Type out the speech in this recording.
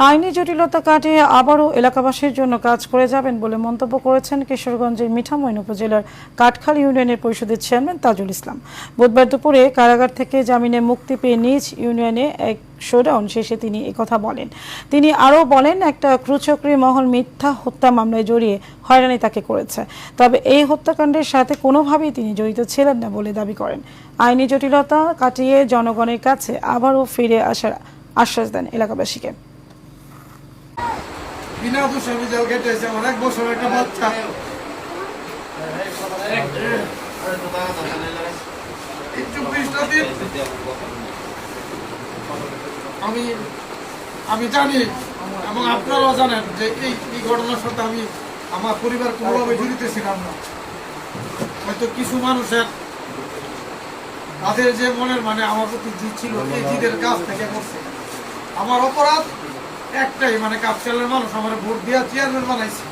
আইনি জটিলতা কাটিয়ে আবারও এলাকাবাসীর জন্য কাজ করে যাবেন বলে মন্তব্য করেছেন কিশোরগঞ্জের মিঠামইন উপজেলার কাঠখালী ইউনিয়নের পরিষদের চেয়ারম্যান তাজুল ইসলাম। বুধবার দুপুরে কারাগার থেকে জামিনে মুক্তি পেয়ে নিজ ইউনিয়নে এক শোডাউন শেষে তিনি একথা বলেন। তিনি আরও বলেন, একটা ক্রুচক্রী মহল মিথ্যা হত্যা মামলায় জড়িয়ে হয়রানি তাকে করেছে, তবে এই হত্যাকাণ্ডের সাথে কোনোভাবেই তিনি জড়িত ছিলেন না বলে দাবি করেন। আইনি জটিলতা কাটিয়ে জনগণের কাছে আবারও ফিরে আসার আশ্বাস দেন এলাকাবাসীকে। বিনা দোষে আমি জেল কেটেছি, আমার 1 বছর একটা বাচ্চা। এই 24টা দিন আমি জানি এবং আপনারাও জানেন যে এই ঘটনার সাথে আমি আমার পরিবার কোনোভাবে জড়িত ছিলাম না। হয়তো কিছু মানুষের তাদের যে মনের আমার প্রতি জিদ ছিল, এই জিদের কাছ থেকে করছে। আমার অপরাধ একটাই, কাপচালের মানুষ আমার ভোট দিয়া চেয়ারম্যান বানাইছে।